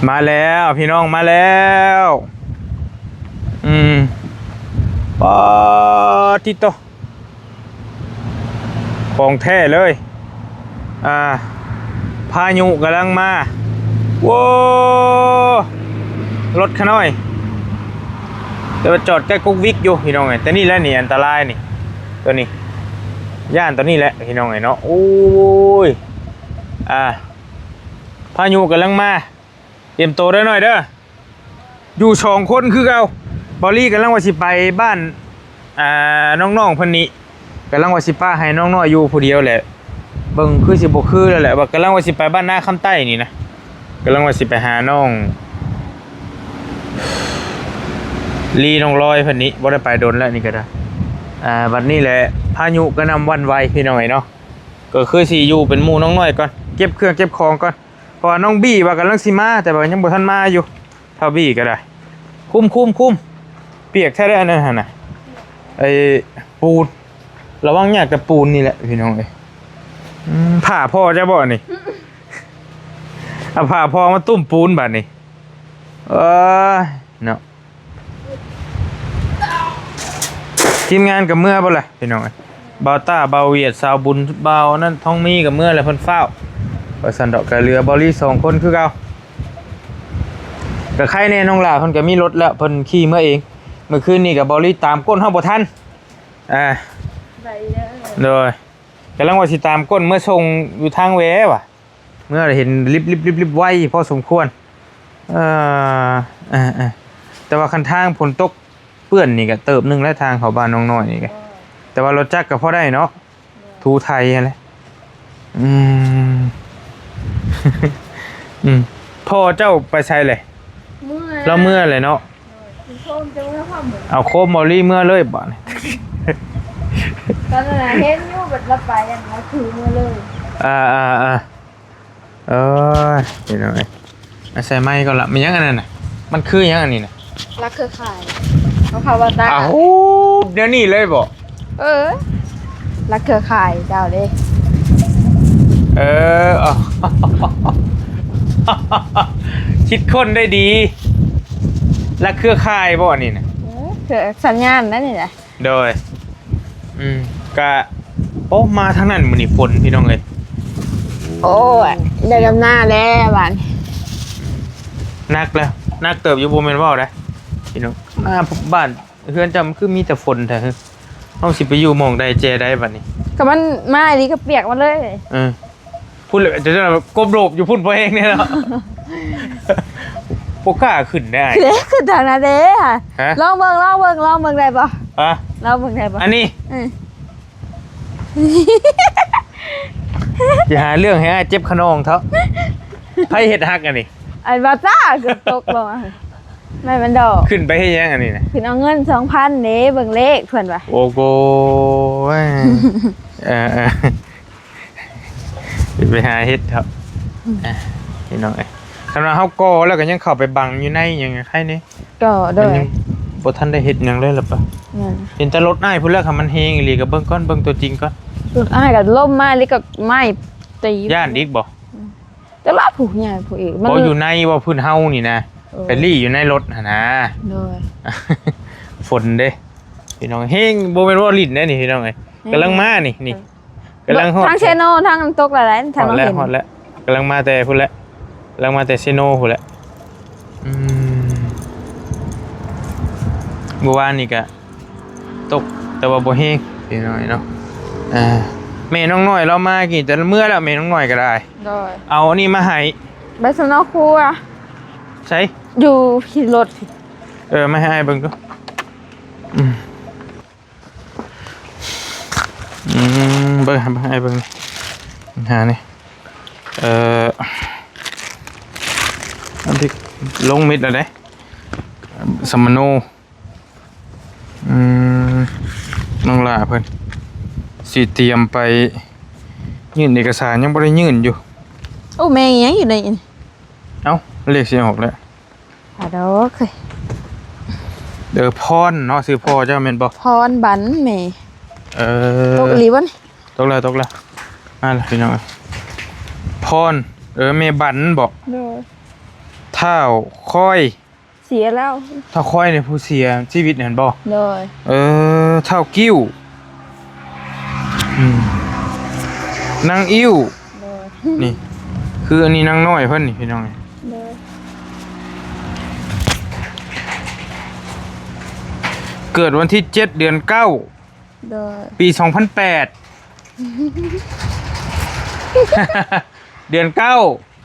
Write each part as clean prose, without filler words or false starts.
มาแล้วพี่น้องมาแล้วปอติโตของแท้เลยพายุกำลังมาว้ารถขน้อยแต่ว่าจอดใกล้กุ๊กวิกอยู่พี่น้องไงแต่นี่แหละนี่อันตรายนี่ตัวนี้ย่านตัวนี้แหละพี่น้องไงเนาะโอ้ยพายุกำลังมาเตรียมตัวได้หน่อยเด้ออยู่2 คนคือเอาบอลลี่กำลังว่าสิไปบ้านน้องๆพันนี้กำลังว่าสิป้าให้น้องน้อยอยู่ผู้เดียวแหละเบิ่งคือสิบ่คือแล้วแหละว่ากำลังว่าสิไปบ้านหน้าคำใต้นี่นะกำลังว่าสิไปหาน้องลีน้องลอยพันนี้บ่ได้ไปโดนแล้วนี่ก็ได้บัดนี้แหละพายุก็นำวันไวพี่น้อยเนาะก็คือสิอยู่เป็นหมู่น้องน้อยก่อนเก็บเครื่องเก็บของก่อนเพราะน้องบี้ว่ากำลังสิมาแต่ว่ายังบ่ทันมาอยู่เท่าบี้ก็ได้คุ้มเปียกแท้ได้อันนั้นน่ะไอ้ปูนระวังยากแต่ปูนนี่แหละพี่น้องเอ้ยผ่าพ่อจะบ่นี่ผ่าพ่อมาตุ้มปูนบัดนี้เนาะทีมงานกับเมื่อบ่ล่ะพี่น้องเอ้ยเบาต้าเบาเวียดสาวบุญเบานั่นท้องมีกับเมื่อแล้วเพิ่นฟ้าวว่าสันดอกกะเรือบอลลี่2 คนคือเก่าก็ใครแน่น้องหล่าเพิ่นก็มีรถแล้วเพิ่นขี่เมื่อเองเมื่อคืนนี้กับบอลลี่ตามก้นเฮาบ่ทันโดยกำลังว่าสิตามก้นเมื่อส่งอยู่ทางแวว่ะเมื่อเห็นลิบไวพอสมควรแต่ว่าคันทางฝนตกเปื้อนนี่ก็เติบนึงแล้วทางเขาบ้านน้องน้อยนี่ก็แต่ว่ารถจักรก็พอได้เนาะทูไทยอะไรพ่อเจ้าไปใช้เลยเราเมื่อเลยเนาะเอาโคมบอลลี่เมื่อเลยบ่เนี่ยตอนนั้นเห็นอยู่แบบรับไปอย่างไรถือเมื่อเลยเห็นไหมใส่ไม้ก่อนละมันยังอันนั้นน่ะมันคือยังอันนี้น่ะรักเครือข่ายเขาพาวตาเดี๋ยวนี้เลยบ่รักเครือข่ายเจ้าเลยคิดคนได้ดีและเครือข่ายบ่นี่นะเครือสัญญาณนั่นนี่แหละโดยกะโอ้มาทางนั้นมื้อนี้ฝนพี่น้องเอ้ยโอ้ยได้ดำหน้าแล้วบ้านนักแล้วนักเติบอยู่บ่แม่นเว้าได้พี่น้องมาบ้านเฮือนจำคือมีแต่ฝนแท้เฮาสิไปอยู่หม่องใดแจได้บัดนี้ก็มันมาอีหลีก็เปียกมาเลยพูดเลยจะกบโลบอยู่พุ่นพอเองเนี่ยเนาะโปก้าขึ้นได้ขึ้นทางนั้นเด้ลองเบิ่งได้ปะลองเบิ่งได้ปะอันนี้อย่าหาเรื่องให้เจ็บขนองเถอะไผเฮ็ดฮักอันนี้ไอ้บาซ่าเกือบตกลงไม่มันดอกขึ้นไปให้ยังอันนี้นะขึ้นเอาเงิน 2,000 เด้เบิ่งเลขเพิ่นว่าโอ้โหไปหาเฮ็ดครับพี่น้องเอ้ยขณะเฮาก่อแล้วก็ยังเข้าไปบังอยู่ในยังไงใครนี่ก็ด้วยบ่ทันได้เฮ็ดหยังเลยล่ะปะเห็นแต่รถอ้ายพุ่นแล้วค่ะมันเฮงอีหลีก็เบิ่งก่อนเบิ่งตัวจริงก่อนรถอ้ายก็ล่มมาลิก็ไม้ตีย่านอีกบ่แต่ว่าผู้ใหญ่ผู้เอกมันอยู่ในว่าพื้นเฮานี่นะไปลี่อยู่ในรถหั่นนะด้วยฝนเด้พี่น้องเฮงบ่แม่นว่าลิ้นแน่นี่พี่น้องเอ้ยกำลังมานี่กำลังฮอดทางเชโนทางน้ำตกหลายๆทางเราเห็นฮอดแล้วกำลังมาแต่พุ่นแล้วกำลังมาแต่เชโนพุ่นแล้วเมื่อวานนี่ก็ตกแต่ว่าบ่เฮงพี่น้อยเนาะแม่น้องน้อยเรามากี่แต่เมื่อแล้วแม่น้องน้อยก็ได้เอาอันนี้มาให้ใบสนอครัวใช่อยู่ขี่รถไม่ให้เบิ่งก็เบิ่งให้เบิ่งหานี่อันที่ลงมิดอะไรสมโนน้องลาเพิ่นสิเตรียมไปยื่นเอกสารยังบ่ได้ยื่นอยู่โอ้แม่ยังอยู่ในเอ้าเลขสิออกแล้วดอกพรเนาะซื้อพ่อเจ้าแม่นบ่พรบันแม่ตกอีหลีบ่นี่ตกแล้วมาล่ะพี่น้องพรแม่บันบ่ท เท้าค่อย เสียแล้ว เท้าค่อยเนี่ยผู้เสียชีวิตเห็นบ่ เลย เท้ากิ้วนางอิ่ว เลย นี่คืออันนี้นางน้อยเพิ่นนี่พี่น้อง เลย เกิดวันที่7เดือน9 เลย ปี 2008 เดือน9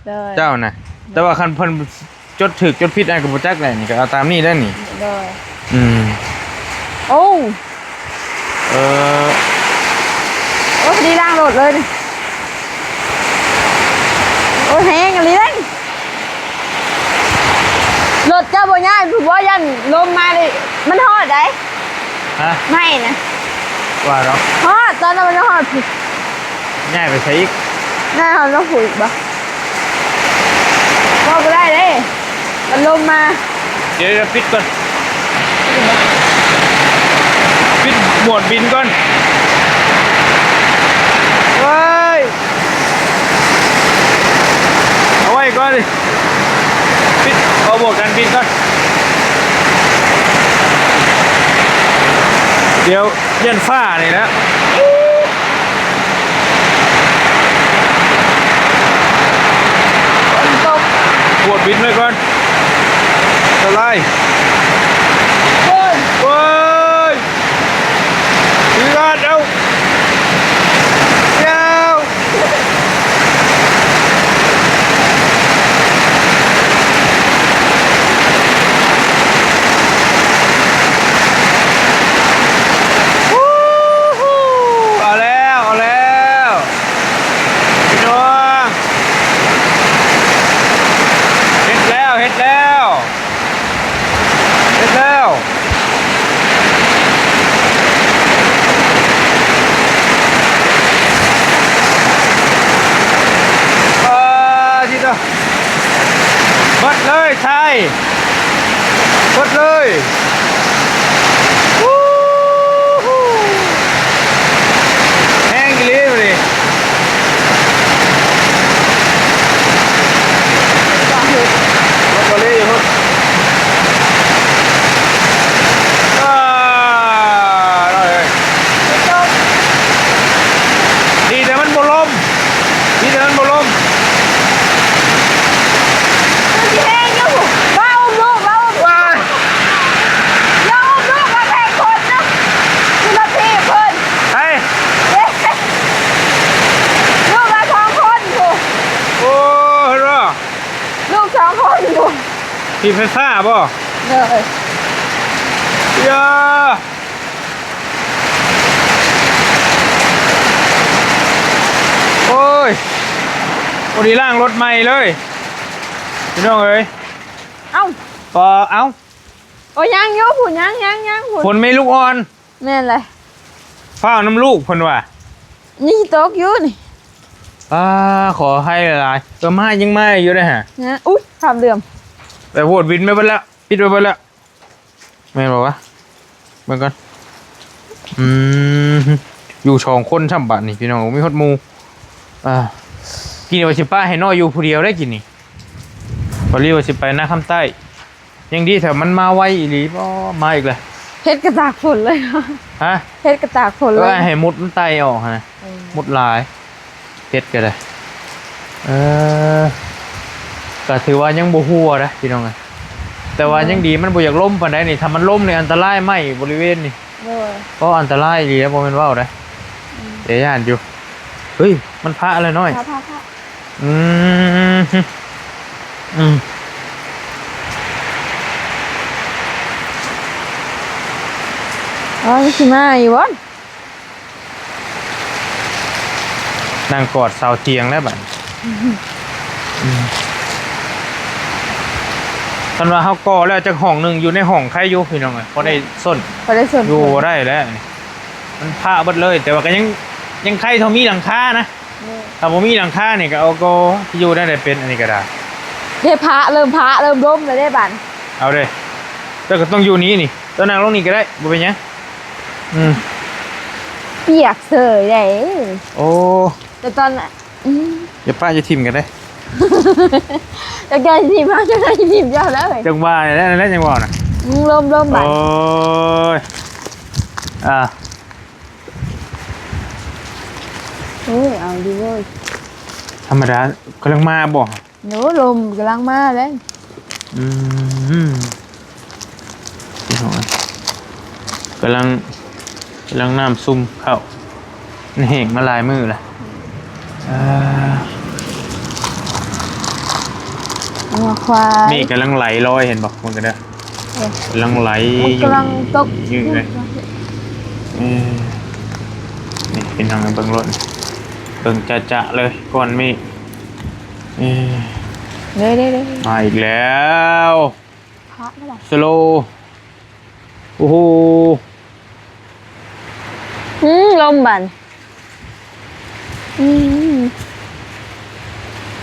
เลย เจ้าน่ะแต่ว่าคันเพิ่นจดถึกจดผิดอันก็บ่จักแหละนี่ก็เอาตามนี้ได้นี่ เลย อืม โอ้ เออ โอ้พอดีล่างรถเลยนี่โอ้แห้งอะไรเลยรถเจ้าบ่ย่ายผู้บ่ยันลมมาเลยมันฮอดได้ ฮะ ไม่นะ ว่าดอก ฮอดตอนนั้นมันฮอดผิด ง่ายไปใช้อีก น่าเอาต้องผูกบ่ก็บ่ได้เด้มันลมมา เดี๋ยวปิดก่อนปิดหมวดบินก่อนเฮ้ยเอาไว้ก่อนดิปิดเอาหมวดกันบินก่อนเดี๋ยวเย็นฟ้านี่นะ ฝนตก หมวดบินไว้ก่อนสไลด์ โอ้ย เฮ้ยดีก่อนเอาเดี๋ยวเอาแล้วเอาแล้วพี่น้องเฮ็ดแล้วเฮ็ดแล้วเฮ็ดแล้วทีเดียวเบิดเลยไทยเบิดเลยวู้ฮู้แห้งกี่ลิ้วดิ ก็เฮ็ด รถบอลลี่อยู่พุ่นได้เลย ตก ดีแต่มันบ่ลมดีแต่มันบ่ลม มันสิแห้งอยู่ว้าวลูกว้าว ว้าย ยอมลูกมาแทนคนนะคุณละพี่เพิ่น เฮ้ย เอ๊ะลูกมาสองคนอยู่ โอ้เห็นป่ะ ลูกสองคนอยู่ ทีไฟฟ้าป่ะ เลย ยาโอ้ยวันนี้ล่างรถใหม่เลยพี่น้องเอ้ย เอ้า พอเอ้า โอ้ยยังอยู่ผุนยังผุน ฝนไม่ลูกอ่อน แม่นเลย ฟ้าน้ำลูกคนว่ะ นี่ตกอยู่นี่ ขอให้หลายๆมายังไม่อยู่เลยฮะ นะอุ๊ยทำเดือม แต่โหวตวินไม่เป็นละปิดไปเป็นละไม่บอกว่าเบิ่งก่อนอยู่สองคนช่ำบัตรนี่พี่น้องมีฮอดหมูกินว่าสิป้าให้น้อยอยู่ผู้เดียวได้กินนี่พอรีว่าสิไปหน้าคำใต้ยังดีแถวมันมาไวอีหลีบ่มาอีกเลย เฮ็ดกระตากฝนเลย ฮะ เฮ็ดกระตากฝนเลย ให้มุดมันไตออกฮะมุดลายเฮ็ดก็ได้ก็ถือว่ายังบ่ฮัวนะพี่น้องเอ้ยแต่ว่ายังดีมันบ่อยากล้มปานใดนี่ถ้ามันล้มนี่อันตรายไหมบริเวณนี่ เลย ก็อันตรายดีแล้วบ่แม่นเว้าได้เดี๋ยวย่านอยู่เฮ้ยมันพระอะไรน้อย พา อืมอืม อ๋อนี่สิมาอยู่บ่ นั่งกอดเสาเตียงแล้วบัดคันว่าเฮาก่อแล้วจักห้องหนึงอยู่ในห้องใครอยู่พี่น้องเอ้ยบ่ได้ส้น บ่ได้ส่วน อยู่บ่ได้แล้วมันพระเบิดเลย แต่ว่าก็ยังใครเท่ามีหลังคานะถ้าบ่มีหลังคานี่ก็เอาก็อยู่ได้แต่เป็นอันนี้ก็ได้ เด้พระเริ่มร่มเลยได้บัด เอาเด้แต่ก็ต้องอยู่นี้นี่ตัวนั่งลงนี่ก็ได้บ่เป็นหยังเปียกเสยได้ โอ้ แต่ตอนน่ะ เดี๋ยวป้าจะทิมกันได้ จะแกทีมจะได้ทีมเจ้าแล้วเลย จังหวะแล้วจังหวะน่ะ ลมบัด โอ้ยเอาดีเว้ย ธรรมดากำลังมาบ่ หนูลมกำลังมาเลย พี่น้องกำลังน้ำซุ่มเข้าเหงมาลายมือละงัวควาย นี่กำลังไหลลอยเห็นบอกมันกันเด้อกำลังไหล กำลังตก ยืดเลยนี่เป็นทางเบิ่งรถเบิ่งจะเลยก่อนมีเด้ มาอีกแล้ว พระนั่นแหละ สโลโอ้โห ลมบัด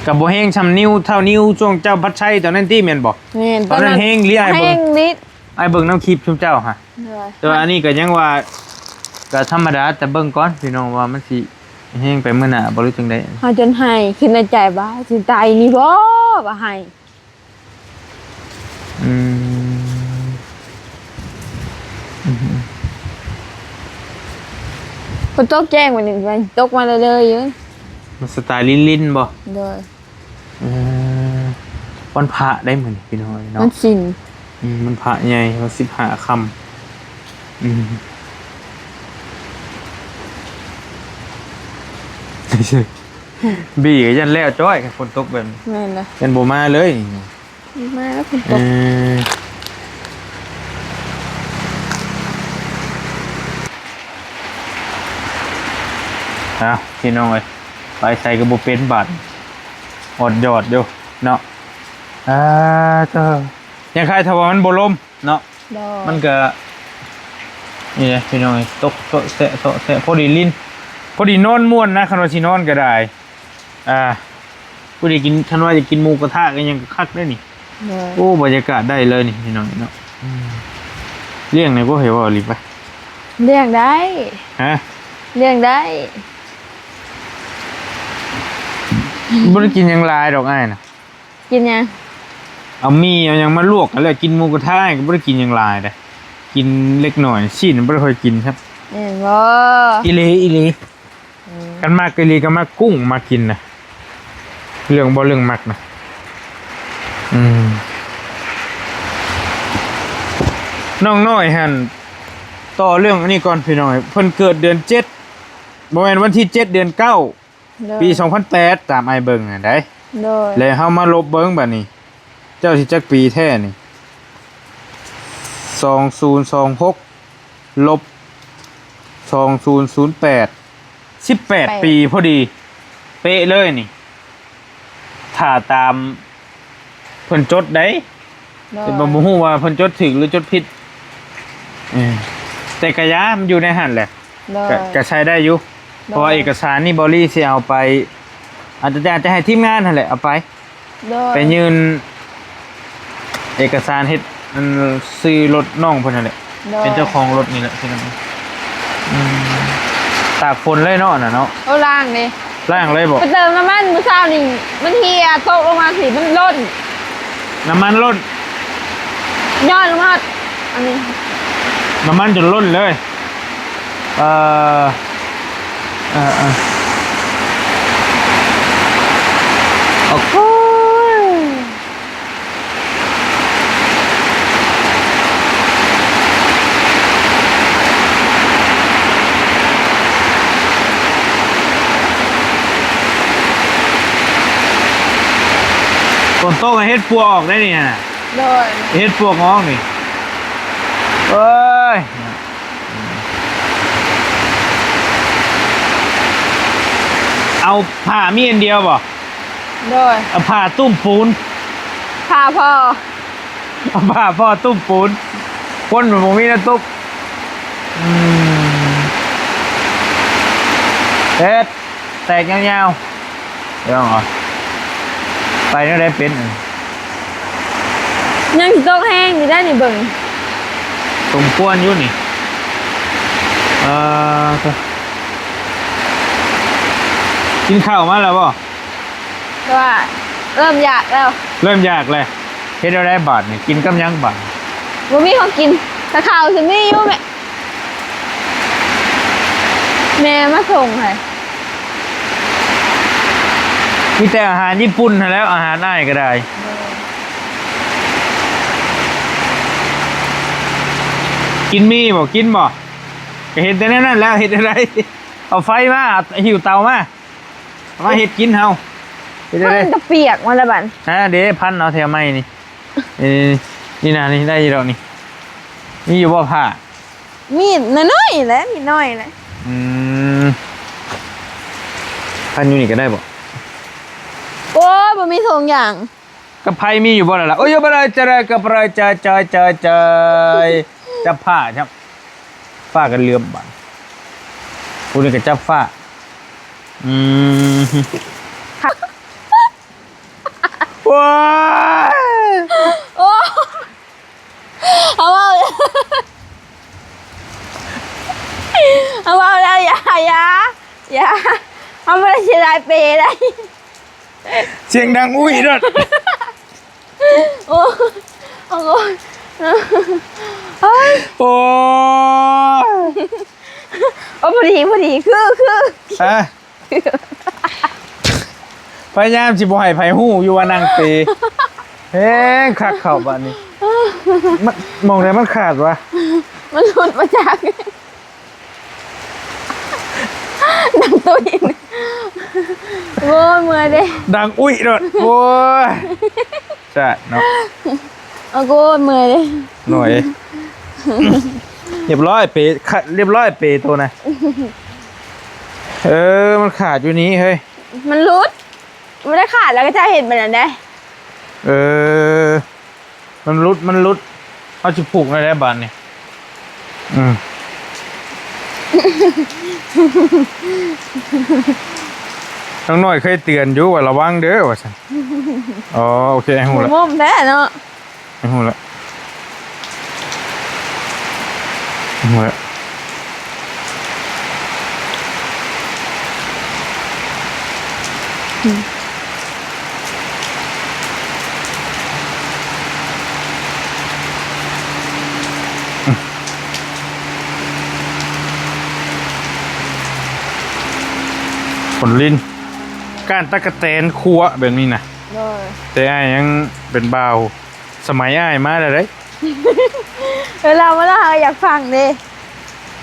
กับโบเฮงชำนิ้วเท่านิ้วช่วงเจ้าพัดชัยตอนนั้นที่เมียนบอกตอนนั้นเฮงหรือไอ้เบิ่งไอ้เบิ่งน้ำคลิปชุมเจ้าฮะแต่อันนี้ก็ยังว่าก็ธรรมดาแต่เบิ่งก่อนพี่น้องว่ามันสิเฮงไปเมื่อหน้าบ่รู้จังได๋หาจนให้ขึ้นในใจบ้าสิตายนี่บ่บ่ให้คนตกแจ้งวันหนึ่งวันตกมาเลยเยอะมันสไตล์ลิ้นบ่เลยวันพระได้เหมือนพี่น้อยเนาะมันสินมันพระใหญ่วัน15 ค่ำบีก็ยันแล้วจ้อยฝนตกแบบแม่นเลยยันโบมาเลยมาแล้วฝนตกพี่น้องเลยไปใส่กระบุเป็นบาทอดยอดอยู่เนาะเจ้ายังใครทว่ามันโบลมเนาะมันก็นี่ไงพี่น้องตกโตแสะพอดีลิ้นพอดีนอนม่วนนะคันว่าสินอนก็ได้พอดีกินคันว่าจะกินหมูกระทะก็ยังคักได้นี่โอ้บรรยากาศได้เลยนี่พี่น้องเนาะเลี้ยงไหนก็เห็นว่าหลีไปเลี้ยงได้เลี้ยงได้บ่ได้กินยังลายดอกอ้ายน่ะกินยังเอามีเอายังมาลวกกันเลยกินหมูกระทะก็บ่ได้กินยังลายเด้กินเล็กหน่อยชิ้นบ่ได้ค่อยกินครับบ่อีหลีกันมากอีหลีก็มากุ้งมากินน่ะเรื่องบ่เรื่องมักนะน้องน้อยหั่นต่อเรื่องอันนี้ก่อนพี่น้อยเพิ่นเกิดเดือน7บ่แม่นวันที่7เดือน9ปี2008ตามไอ้เบิ่งน่ะได้แล้วเฮามาลบเบิ่งบัดนี้เจ้าสิจักปีแท้นี่2026ลบ2008 18ปีพอดีเป๊ะเลยนี่ถ้าตามเพิ่นจดได้แต่บ่ฮู้ว่าเพิ่นจดถูกหรือจดผิดแต่กะยามันอยู่ในหั่นแหละก็ใช้ได้อยู่เพราะเอกสารนี่บอลี่สิเอาไปอาจจะให้ทีมงานนั่นแหละเอาไปยืนเอกสารเฮ็ดมันซื้อรถน้องเพิ่นนั่นแหละเป็นเจ้าของรถนี่แหละพี่น้องตากฝนเลยเนาะน่ะเนาะล่างนี่ล่างเลยบ่ไปเติมน้ำมันมื้อเช้านี่มันเฮียตกลงมาสิมันล้นน้ำมันล้นย้อนลงมาอันนี้น้ำมันจนล้นเลยโอเคต้นโต๊ะเฮ็ดปัวออกได้นี่นะเฮ็ดปัวงอกนี่เอ้ยเอาผ่ามีอันเดียวบ่เอาผ่าตุ้มปูนผ่าพ่อเอาผ่าพ่อตุ้มปูนคนเหมือนผมมีนะตุ๊บเฮ็ดแตกยาวๆเดี๋ยวเหรอไปนี่ได้เป็นยังตกแห้งอยู่ได้นี่เบิ่งตรงป้วนอยู่นี่กินข้าวมาแล้วบ่ว่า เริ่มอยากแล้ว เริ่มอยากเลยเฮ็ดอะไรบาทนี่กินกับยังบาท บ่มีของกินตะข่าวสิมีอยู่แม่มาส่งให้ มีแต่อาหารญี่ปุ่นแล้วอาหารง่ายก็ได้กินมีบ่กินบ่ก็เห็นแต่นั่นแล้วเห็ดอะไรเอาไฟมาหิวเตามาเห็ดกินเฮาเห็ดอะไร มันก็เปียกมาแล้วบัด เดี๋ยวพันเอาแถวไม้นี่นี่นะนี่ได้อยี่ดอกนี่นี่อยู่บ่ผ้า มีดน้อยๆแหละมีน้อยแหละ พันอยู่นี่ก็ได้บ่ โอ้ยบ่มีถุงอย่าง กระไพมีอยู่บ่ล่ะโอ้ยบ่ได้จะได้กระไพจับผ้าครับฝ้ากันเลื่อมบัดผู้นี้ก็จับฝ้าว้า โอ้เอาเอาแล้วอย่าเอาไม่ได้เสียดายเปย์ได้ เสียงดังอุ้ยรถ โอ้โอ้เฮ้ย โอ้ โอ้พอดีคือฮะพยายามสิบ่ให้ไผฮู้อยู่ว่านางเตเฮ้งคักเข้าบัดนี้มันมองได้มันขาดวะ มันหลุดมาจากดังตัวอินโว้ยเมื่อยเด้ ดังอุ้ยรถโอ้ยจ้ะเนาะ โอ้โหเมื่อยเด้ หน่อยเรียบร้อยเปเรียบร้อยเปตัวนะมันขาดอยู่นี้เฮ้ย มันหลุดไม่ได้ขาดแล้วก็จะเห็นมันนั่นได้ มันรุดเอาจะผูกในได้บานเนี่ยน้องหน่อยเคยเตือนอยู่ว่าระวังเด้อว่าฉันอ๋อโอเคไอ้หูละ มุมแท้เนาะ ไอ้หูละผลลิ้นก้านตะกะแตนคั่วแบบนี้นะแต่อ้ายยังเป็นบ่าวสมัยอ้ายมาแล้วเด้ เวลาอยากฟังดิ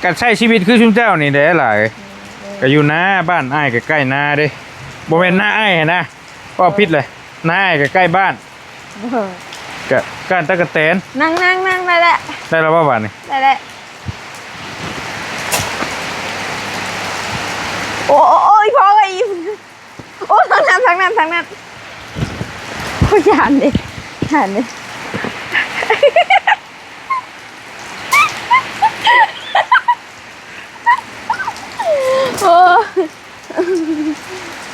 การใช้ชีวิตคือชุมเจ้านี่ได้หลายก็อยู่หน้าบ้านอ้ายก็ใกล้หน้าเด้บ่แม่นหน้าอ้ายนะก็ผิดเลยหน้าอ้ายก็ใกล้บ้านก็ก้านตะกะแตน นั่งได้แหละ ได้แล้วบ่บาดนี่ ได้แหละโอ้ยพอไอ้โอ้ทั้งนั้นโอ้ยานดิ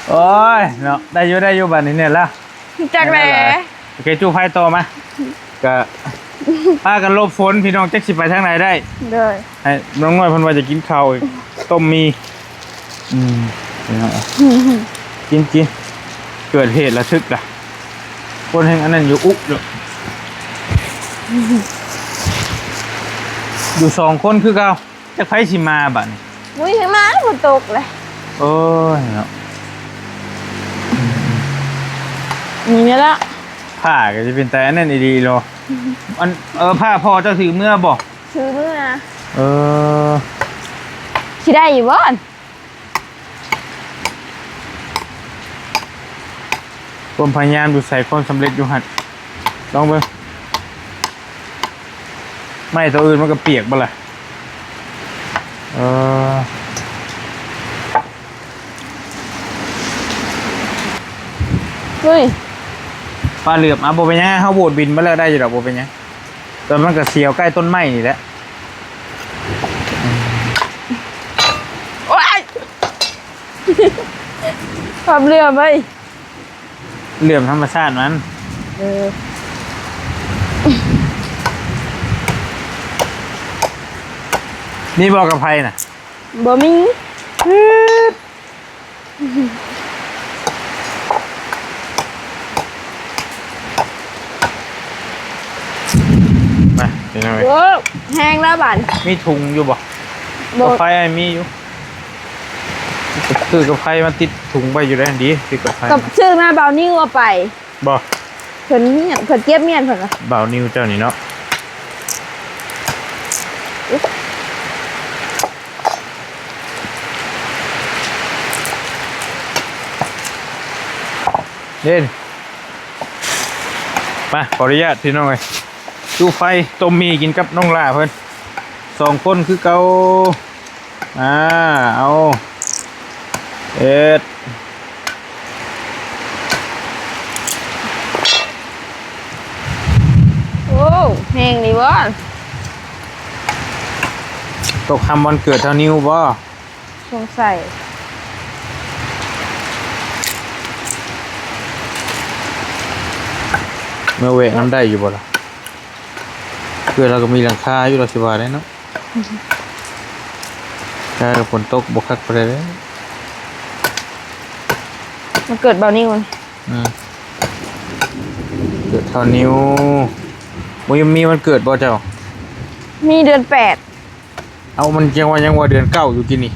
โอ้ยเนาะได้อยู่บ้านนี้เนี่ยแล้ว จักแหล่ โอเคจูไฟโตมาก็พากันหลบฝนพี่น้องจักสิไปทางไหนได้ เด้อ ให้น้องน้อยเพิ่นว่าจะกินข้าวอีกต้มมีกินเกิดเหตุระทึกล่ะคนแห่งอันนั้นอยู่อุ๊อยู่2คนคือเก่าจักไผสิมาบัดนี้ มุ้ยขึ้นมาฝนตกเลย โอ้ยเนาะ นี่ละ ผ้าก็จะเป็นแต่อันนั้นดีๆโลอันผ้าพอเจ้าถือเมื่อบ่ ซื้อมื้อนะ เออ สิได้อยู่บ่ ความพยายามอยู่ใส่ความสำเร็จอยู่หัดลองเบิ่งไม่ตัวอื่นมันก็เปียกบ่ล่ะเฮ้ย ปลาเหลือบบ่เป็นหยังเฮาโบดบินมาแล้วได้อยู่ดอกบ่เป็นหยังแต่มันก็เสียวใกล้ต้นไม้นี่แหละ โอ้ยความเรือไหม เหลื่อมธรรมชาติมันนี่บอกกับไผน่ะ บ่มี เป็นยังไง โอ้แห้งแล้วบาน มีถุงอยู่บ่ โบ กาแฟมีอยู่คือกาแฟมันติดถุงไปอยู่ได้ดีคือกาแฟ กับชื่อมาเบานิ้วเอาไป บ่ เพิ่นเมียนเพิ่นเก็บเมียนเพิ่นอะ บ่าวนิวเจ้านี่เนาะเด่นมาขออนุญาตพี่น้องเลยดูไฟต้มมีกินกับน้องล่าเพิ่น2 คนคือเกาเอาเอ็ด โอ้แห้งดีบ่ ตกทำวันเกิดเท่านิ้วบ่ สงสัย เมื่อเวะน้ำได้อยู่บ่ล่ะเพื่อเราก็มีหลังคาอยู่เราสิว่าได้เนาะถ้าฝนตกบกคักไปเลย มันเกิดเบานิ้วมัน เกิดเท่านิ้วมีวันเกิดบ่เจ้า มีเดือน8 เอามันยังว่าเดือน9อยู่กินนี่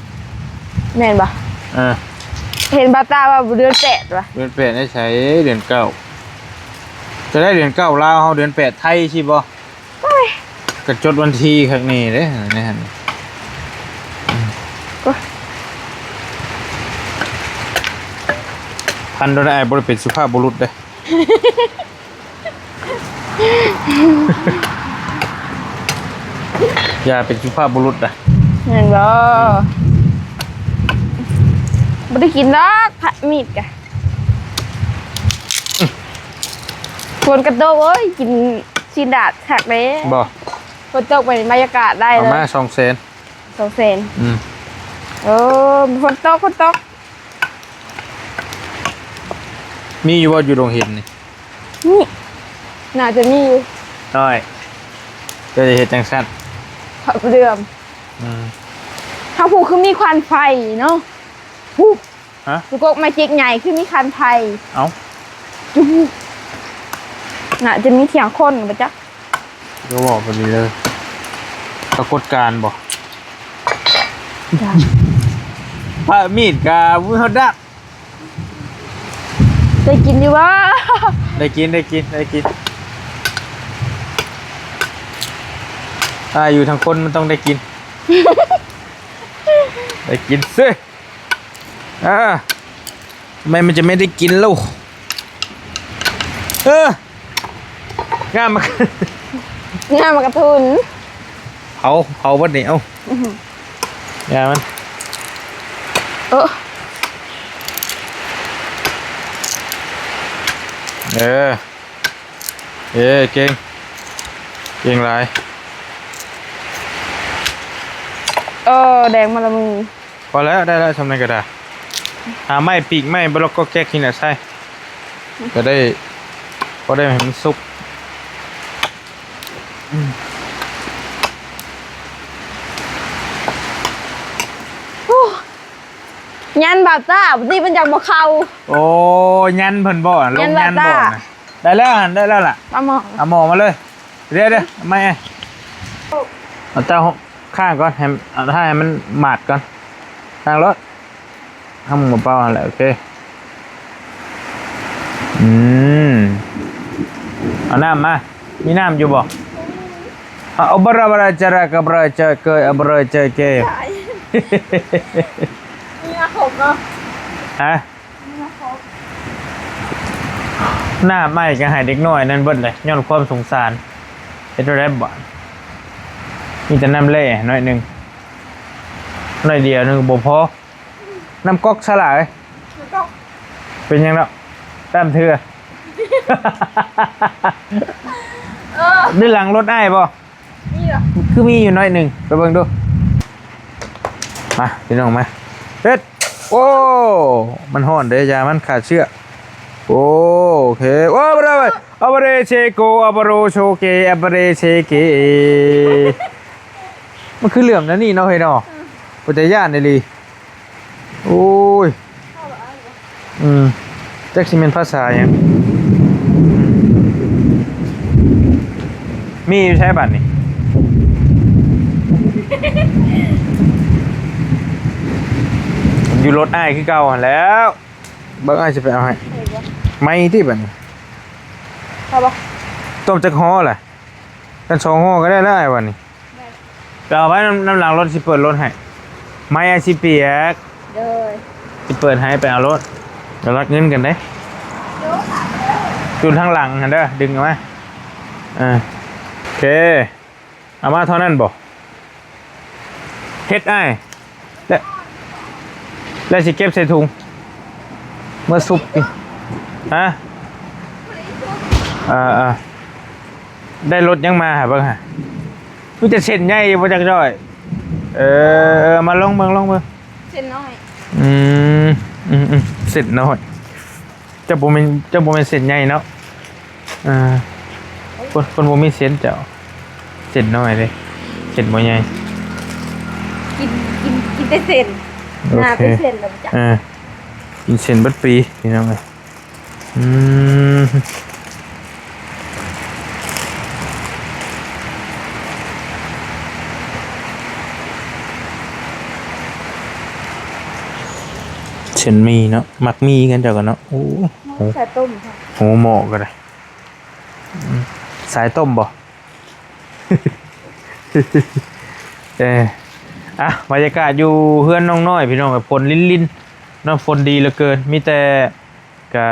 แม่นบ่ อ่า เห็นบาตาว่าเดือน8ว่ะ เดือน8ได้ใช้เดือน9จะได้เดือน9ลาวเฮาเดือน8ไทยสิบ่ โอ้ย ก็จดวันที่ข้างนี้เด้นะฮะ ก็ พันโดนได้บ่ได้เป็นสุภาพบุรุษเด้ อย่าเป็นสุภาพบุรุษนะ แม่นบ่บ่ได้กินดอกผัดมีดกะฝนกระโดดเอ้ยกินชีดาดคักเด้ บ่ ฝนตกไปบรรยากาศได้ เอา เลย มา2 เซน 2 เซน อืม โอ้ฝนตก มีอยู่ว่าอยู่โรงเห็นนี่ นี่น่าจะมีอยู่ น้อยจะเห็นจังสั้น ผักเดือม อืม ถ้าผูคือมีควันไฟเนาะผู ฮะ ลูกกกมาจิกใหญ่คือมีควันไฟ เอ้า จุ๊บน่าจะมีเถียงคนปะจ๊ะ ก็บอกพอดีเลยปรากฏการณ์บอกพระมีดกาวุ้ยเขาดัก ได้กินอยู่วะ ได้กินถ้าอยู่ทางคนมันต้องได้กิน ได้กินซิทำไมมันจะไม่ได้กินลูกงามมาก งามมากระทุน เผาวัดนี่เอ้าอย่ามัน เออ เก่งหลาย แดงมาละมือ พอแล้วได้แล้วทำในกระดาษหาไม้ปีกไม้บล็อกก็แก้กินอ่ะใช่ก็ได้ก็ได้ให้มันสุกยันบาต้าบางทีมันอยากบอกเขา โอ้ยันเพิ่นบ่ลงยัน ยัน บ่ บาต้า นะได้แล้วล่ะ ปลาหมอ เอาหมอมาเลยเดี๋ยวไม่เอาเต้าข้างก่อนให้เอาถ้าให้มันหมาดก่อนข้างรถทำหมูเปล่าอะไรโอเคเอาน้ำมามีน้ำอยู่บ่เอาบราบราจาระกับบราเจอเกยบราเจอเกย มีอาขบเนาะ ฮะหน้าไม่ก็ให้เด็กน้อยนั่นเบิดเลยย้อนความสงสารเฮ็ดได้บ่มีแต่น้ำเล่หน่อยหนึงหน่อยเดียวนึงบ่พอน้ำก๊อกสลายเป็นยังแล้วตามเถื่อด้านหลังรถอ้ายบ่ มีเหรอ คือมีอยู่หน่อยหนึงไปเบิ่งดูมาพี่น้องมาเฮ็ดโอ้มันฮ้อนเด้ยามันขาดเชื้อโอเคโอ้บราบอับเรเชโกอับโรโชเกอับเรเชเกมันคือเหลื่อมนะนี่เนาะเฮ้ยเนาะปัจจัยย่านเลยลีโอ้ยจักสิเป็นภาษาหยังมีอยู่ใช้บัตรนี่ อยู่รถอ้ายคือเก่าหั่นแล้วเบิ่งอ้ายสิไปเอาให้ เห็นปะ ไม่ที่บัดนี้ เอาปะ ต้มจักฮ้อแหละกัน2ฮ้อก็ได้แล้วอ้ายวันนี้ไปเอาไว้น้ำหลังรถสิเปิดรถให้ไม่อ้ายสิเปียก เด้อ สิเปิดให้ไปเอารถเดี๋ยวรักเงินกันเด้จุนทางหลังหั่นเด้อดึงเอามาโอเคเอามาเท่านั้นบ่เฮ็ดอ้ายแล้วสิเก็บใส่ถุงเมื่อซุปนี่ฮะได้รถยังมาหาเบิ่งหะกูจะเซ็นใหญ่บ่จักจ้อยมาลองเบิ่งเส้นน้อย เสร็จน้อยจะบ่แม่นเสร็จใหญ่เนาะคนบ่มีเส้นเจ้าเสร็จน้อยเลยเสร็จบ่ใหญ่ กินได้เส้น โอ หน้า เค เป็นเส้นแล้วจ้ะ กินเส้นเบิดปีพี่น้องเอ้ยเส้นมีเนาะมักมีกันเจ้ากันเนาะโอ้ ใส่ต้มค่ะ โหหมอก็ได้สายต้มบ่ บรรยากาศอยู่เฮือนน้องน้อยพี่น้องกับฝนลิ้นน้ำฝนดีเหลือเกินมีแต่กะ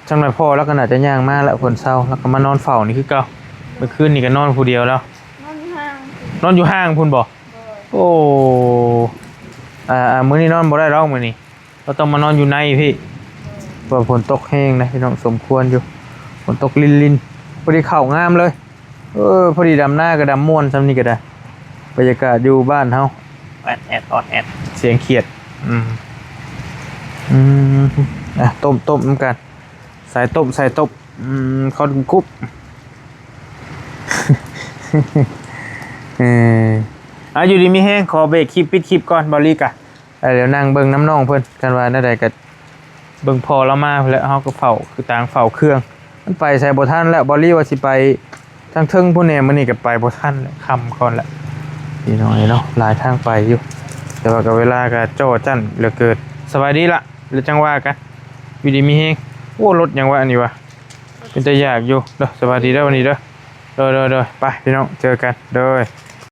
จังหน่อยพ่อแล้วก็น่าจะย่างมาแล้วฝนเศร้าแล้วก็มานอนเฝ้านี่คือเก่าเมื่อคืนนี่ก็นอนผู้เดียวแล้ว นอนอยู่ห้างนอนอยู่ห้างพุ่นบ่โอ้มื้อนี้นอนบ่ได้หรอกมื้อนี้เราต้องมานอนอยู่ในพี่เพราะฝนตกแห้งนะพี่น้องสมควรอยู่ฝนตกลิ้นพอดีเข้างามเลยพอดีดำหน้าก็ดำม่วนซ้ำนี่ก็ได้บรรยากาศอยู่บ้านเฮาแอดเสียงเขียดต้มน้ำกันใส่ต้มเขาดึงคุบ อยู่ดีมีแห้งขอเบรกคลิปปิดคลิปก่อนบอลลี่กะเดี๋ยวนั่งเบิ่งน้ำน่องเพิ่นกันว่าได้ก็เบิ่งพอแล้วมาแล้วเฮาก็เฝ้าคือต่างเฝ้าเครื่องมันไปใส่บ่ทันแล้วบอลลี่ว่าสิไปทางเทิงผู้แนมื้อนี้ก็ไปบ่ทันแล้วค่ำก่อนละพี่น้อยเนาะหลายทางไปอยู่แต่ว่าก็เวลาก็จ้อจั่นเหลือเกินสบายดีละหรือจังว่ากันอยู่ดีมีแห้งโอ้รถยังว่าอันนี้วะเป็นตาอยากอยู่เด้อสบายดีเด้อวันนี้เด้อไปพี่น้องเจอกันเด้อ